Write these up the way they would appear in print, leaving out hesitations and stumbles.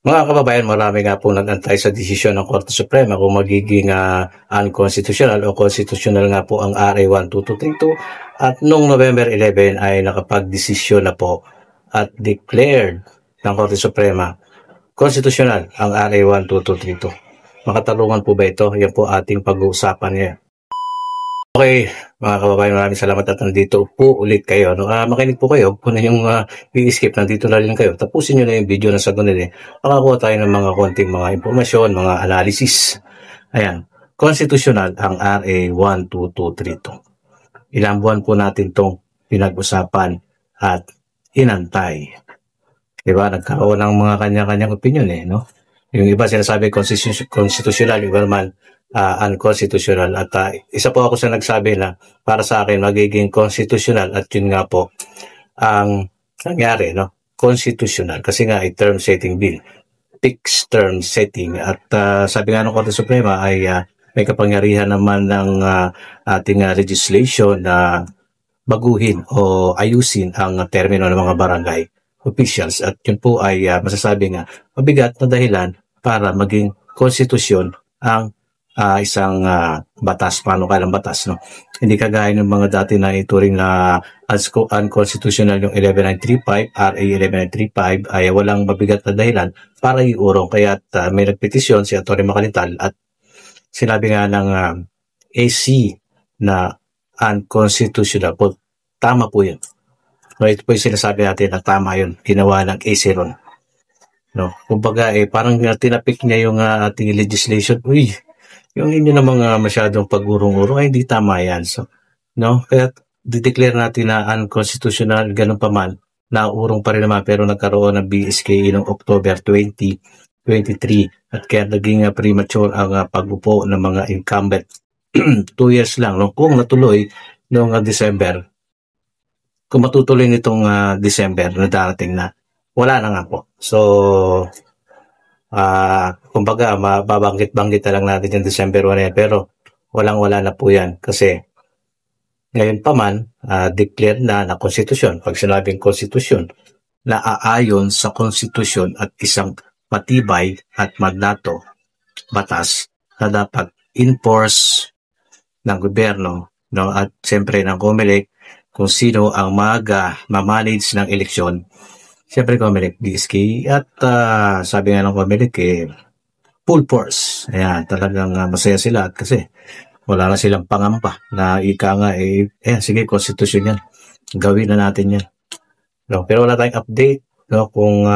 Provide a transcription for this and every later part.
Mga kababayan, marami nga pong nag-antay sa desisyon ng Korte Suprema kung magiging unconstitutional o constitutional nga po ang RA 12232 at noong November 11 ay nakapag-desisyon na po at declared ng Korte Suprema constitutional ang RA 12232. Makatarungan po ba ito? Yan po ating pag-uusapan ngayon. Okay, mga kababayan, maraming salamat at nandito po ulit kayo. Makinig po kayo, kung na yung i-skip, nandito na rin kayo. Tapusin nyo na yung video na sa ganun makakuha tayo ng mga konting mga impormasyon, mga analysis. Ayan, constitutional ang RA 12232. Ilang buwan po natin itong pinag-usapan at inantay. Diba? Nagkaroon ng mga kanya-kanyang opinion no? Yung iba sinasabi constitutional, yung iba naman unconstitutional. At isa po ako sa nagsabi na para sa akin magiging constitutional at yun nga po ang nangyari, no? Constitutional. Kasi nga term setting bill. Fixed term setting. At sabi nga ng Korte Suprema ay may kapangyarihan naman ng ating legislation na baguhin o ayusin ang termino ng mga barangay officials. At yun po ay masasabi nga mabigat na dahilan para maging konstitusyon ang isang batas, panukalang batas, no? Hindi kagaya ng mga dati na ituring na unconstitutional yung 11935, RA 11935 ay walang mabigat na dahilan para iurong. Kaya may nagpetisyon si Atty. Makalintal at sinabi nga ng AC na unconstitutional po. Tama po yun. No, ito po yung sinasabi natin na tama yun. Ginawa ng AC ron. No, kumbaga parang tinapik niya yung ating legislation. Uy, yung inyo namang masyadong pag-urong-urong ay hindi tama yan. So, no, kaya declare natin na unconstitutional, ganun pa man, naurong pa rin naman pero nagkaroon ng BSKE noong October 2023 at kaya naging premature ang pag-upo ng mga incumbent. 2 years lang, no? Kung natuloy noong December, kung matutuloy nitong December na darating na, wala na nga po. So, kumbaga, mababanggit-banggit na lang natin yung December 1 yan, pero walang-wala na po yan. Kasi, ngayon pa man, declare na konstitusyon. Pag sinabing konstitusyon, na aayon sa konstitusyon at isang matibay at magnato batas na dapat enforce ng gobyerno, no? At siyempre ng COMELEC, kung sino ang ma-manage ng eleksyon. Siyempre COMELEC, BSK, at sabi nga ng COMELEC, full force. Ayan, talagang masaya sila at kasi wala na silang pangamba na ika nga, sige, konstitusyon yan. Gawin na natin yan. No, pero wala tayong update, no, kung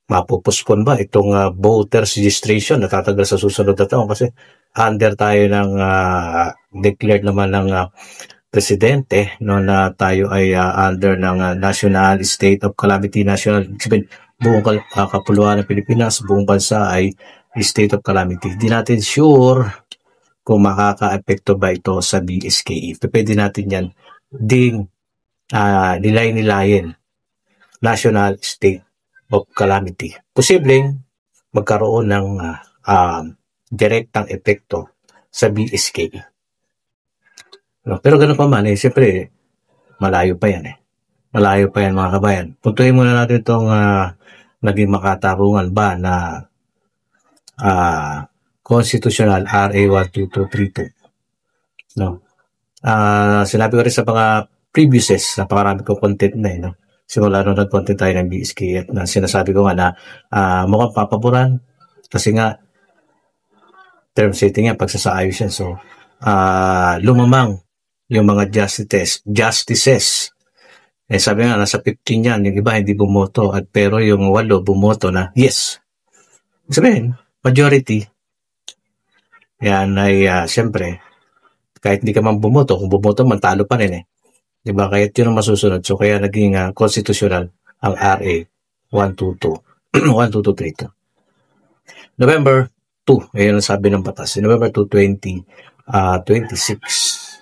mapupuspon ba itong voters registration na tatagal sa susunod na taon kasi under tayo ng declared naman ng presidente, no, na tayo ay under ng national state of calamity, buong kapuluan ng Pilipinas, buong bansa ay state of calamity. Di natin sure kung makaka-epekto ba ito sa BSKE. Pwede natin yan ding nilay-nilayin national state of calamity. Posibleng magkaroon ng direktang epekto sa BSKE. No, pero ganun pa man, siyempre, malayo pa yan Malayo pa yan mga kabayan. Puntuhin muna natin itong naging makatarungan ba na constitutional RA 12232. No? Sinabi ko rin sa mga previously, napakarami kong content na no? Simula nung nag-content tayo ng BSK at na sinasabi ko nga na mukhang papaboran kasi nga term setting yan, pagsasaayos yan. So, lumamang yung mga justices. Sabi nga, nasa 15 yan, yung iba hindi bumoto, at pero yung 8 bumoto na yes. Sabihin, majority. Yan ay, siyempre, kahit hindi ka man bumoto, kung bumoto man, talo pa rin Diba? Kaya yun ang masusunod. So, kaya naging constitutional ang RA 12232. November 2, ayun ang sabi ng batas. November 2, 2026.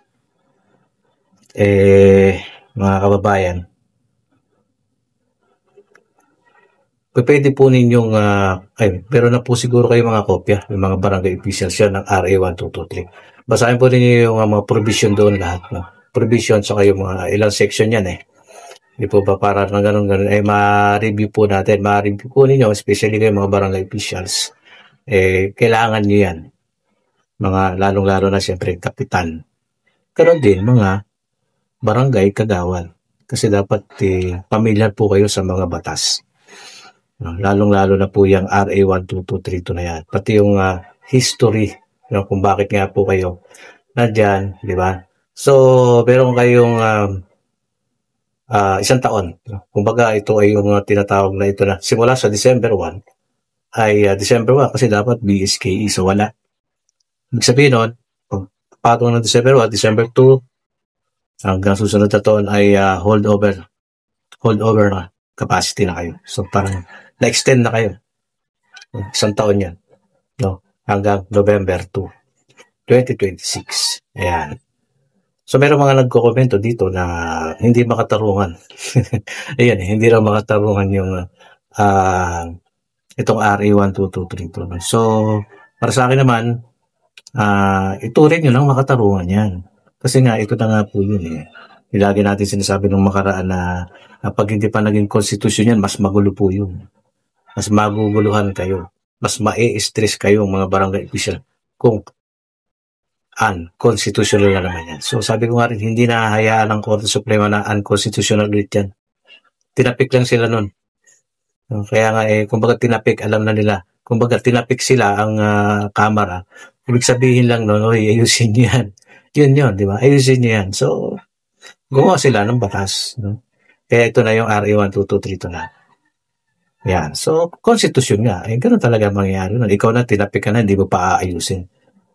Mga kababayan, pwede po ninyong, pero na po siguro kayo mga kopya, yung mga barangay officials yan ng RA 1223. Basahin po ninyo yung mga provision doon lahat, no? Provision, saka yung mga ilang section yan Di po ba para na ganun, ay ma-review po natin, ma-review po ninyo, especially kayo mga barangay officials, kailangan nyo yan. Mga lalong-lalo na siyempre kapitan. Karon din, mga barangay kagawad. Kasi dapat pamilyar po kayo sa mga batas. Lalong-lalo na po yung RA 12232 na yan. Pati yung history, kung bakit nga po kayo nandyan, di ba? So, meron kayong isang taon. Kumbaga, ito ay yung tinatawag na ito na simula sa December 1 ay December 1 kasi dapat BSKE. So, wala. Ibig sabihin nun, patong ng December 1, December 2, hanggang susunod na taon ay holdover na capacity na kayo. So, parang na-extend na kayo. Isang taon yan. No? Hanggang November 2, 2026. Ayan. So, meron mga nagko-komento dito na hindi makatarungan. Ayan, hindi lang makatarungan yung itong RA 12232. So, para sa akin naman, ituring nyo lang makatarungan yan. Kasi nga, ito na nga po yun eh. Lagi natin sinasabi nung makaraan na pag hindi pa naging konstitusyon yan, mas magulo po yun. Mas maguguluhan kayo. Mas ma-stress kayo mga barangay official kung unconstitutional na naman yan. So sabi ko nga rin, hindi nahahayaan ng Korte Suprema na unconstitutional ulit yan. Tinapik lang sila nun. Kaya nga kumbaga tinapik, alam na nila. Kumbaga tinapik sila ang kamara. Ibig sabihin lang nun, ayusin nyo yan. Yun, di ba? Ayusin nyo yan. So, gumawa sila ng batas. No? Kaya ito na yung RA 12232 na. Yan. So, konstitusyon nga. Ganun talaga mangyayari. Ikaw na, tinapik ka na, hindi mo pa aayusin.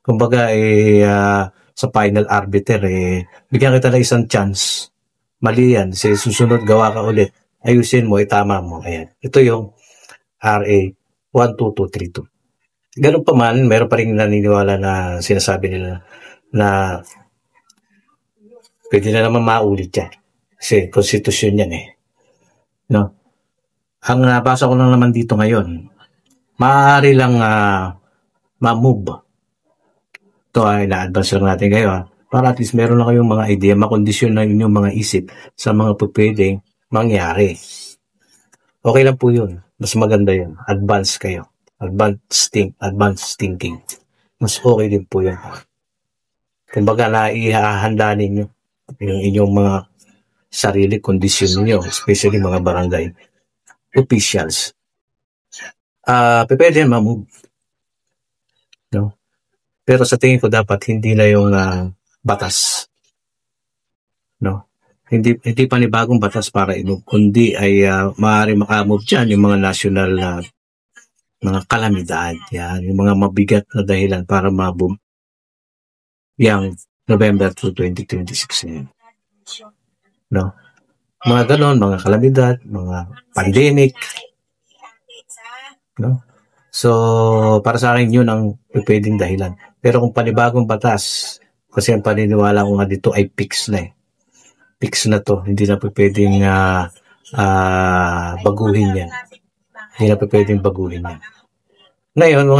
Kumbaga, sa final arbiter, bigyan kita na isang chance. Mali yan. Susunod, gawa ka ulit. Ayusin mo, itama mo. Ayan. Ito yung RA 12232. Ganun pa man, meron pa rin naniniwala na sinasabi nila na pwede na naman maulit yan. Kasi konstitusyon yan No? Ang nabasa ko lang naman dito ngayon, maaari lang ma-move. Ito ay na-advance lang natin kayo para at least meron na kayong mga idea, makondisyon na inyong mga isip sa mga pwedeng mangyari. Okay lang po yun. Mas maganda yun. Advance kayo. Advanced thinking. Mas okay din po yun. Kumbaga naihahanda ninyo yung inyong mga sarili kondisyon niyo, especially mga barangay officials. Pwede yan ma-move. No? Pero sa tingin ko dapat hindi na yung batas. No? Hindi panibagong batas para i-move, kundi ay maaari makamove dyan yung mga national mga kalamidad. Yan, yung mga mabigat na dahilan para ma-boom yung November 2, 2026. Yan. No? Mga ganon, mga kalamidad, mga pandemic. No? So, para sa akin yun ang pwedeng dahilan. Pero kung panibagong batas, kasi ang paniniwala ko nga dito ay fix na Fix na to. Hindi na pwedeng baguhin yan. Hindi na pwedeng baguhin yan. Ngayon, kung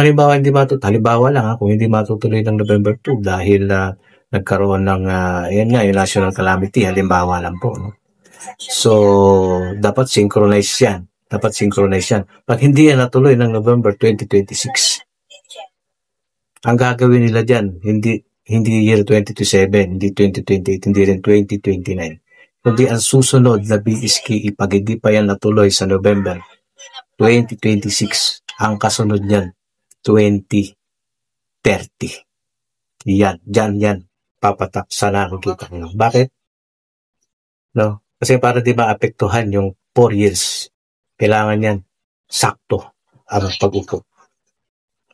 halimbawa lang kung hindi matutuloy ng November 2 dahil nagkaroon ng, yan nga, yung national calamity, halimbawa lang po. No? So, dapat synchronize yan. Pag hindi yan natuloy ng November 2026, ang gagawin nila dyan, hindi year 2027, hindi 2028, hindi rin 2029. Kundi ang susunod na BSKE, pag hindi pa yan natuloy sa November 2026, ang kasunod niyan, 2030. Yan, papatak sa nakikita ko. Bakit? No? Kasi para di maapektuhan yung 4 years, kailangan yan sakto ang pag-upo.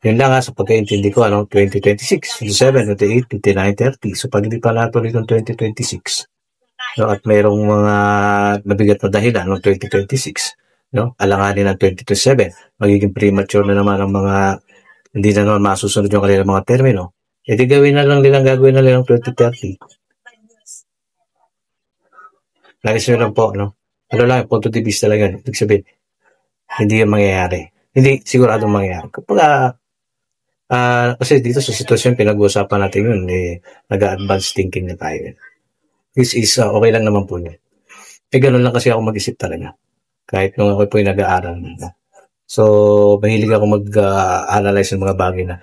Yun lang sa pagkaintindi ko, 2026, 27, 28, 29, 30. So pag hindi pa natuloy ng 2026, at mayroong mga nabigat na dahilan ng 2026, alanganin ng 2027, magiging premature na naman ang mga hindi na naman masusunod yung kanilang mga termino. Di gagawin na lang nilang 2030. Nais nyo lang po, ano lang, punto de vista lang yun. Ibig sabihin, hindi yung mangyayari. Hindi siguradong mangyayari. Kapag, kasi dito sa sitwasyon, pinag-uusapan natin yun, nag-advance thinking na tayo. This is, okay lang naman po yun. ganun lang kasi ako mag-isip talaga. Kahit nung ako po yung nag-aaral. So, mahilig ako mag-analyze ng mga bagay na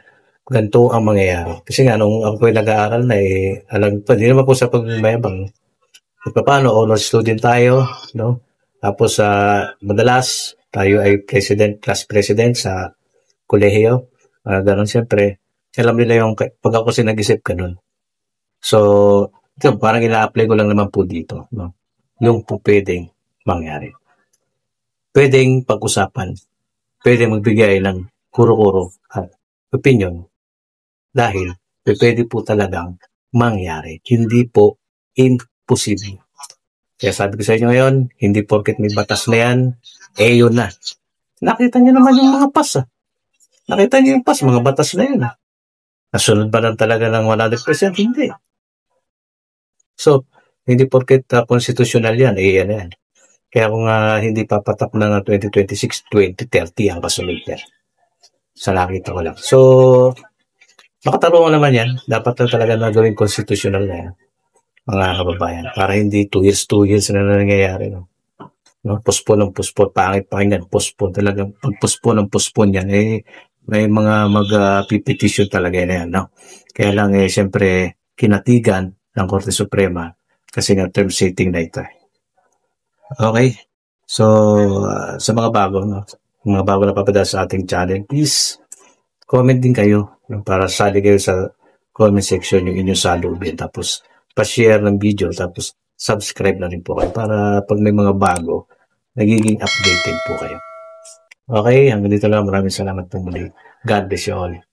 ganito ang mangyayari. Kasi nga, nung ako po yung nag-aaral na alam pa, di naman po sa pagmayabang. Paano, honor student tayo, no? Tapos, madalas, tayo ay class president sa kolehiyo. Ganun, siyempre. Alam nila yung, pag ako kasi nag-isip, ganun. So, ito, parang ina-apply ko lang naman po dito, no? Yung po pwedeng mangyari. Pwedeng pag-usapan. Pwedeng magbigay ng kuro-kuro at opinion. Dahil, pwede po talagang mangyari. Hindi po imposible. Kaya sabi ko sa inyo ngayon, hindi porket may batas na yan, yun na. Nakita niyo naman yung mga pas, Nakita niyo yung pas, mga batas na yun, Nasunod ba lang talaga ng 100%? Hindi. So, hindi porket constitutional yan, yan yan. Kaya kung hindi papatak ng 2026, 2030 ang kasunod yan. Sa nakita ko lang. So, makatarungan naman yan. Dapat na talaga na gawing constitutional na yan, mga kababayan. Para hindi 2 years na nangyayari. No? Postpone, pangit pakinggan, postpone talaga. Pag postpone yan, may mga mag-petition talaga yan. No? Kaya lang, siyempre, kinatigan ng Korte Suprema kasi nga term setting na ito. Okay? So, sa mga bago, mga bago na papadala sa ating channel, please, comment din kayo para sali kayo sa comment section yung inyong salubin. Tapos, pa-share ng video. Tapos, subscribe na rin po kayo para pag may mga bago, nagiging updated po kayo. Okay, hanggang dito lang. Maraming salamat po muli. God bless you all.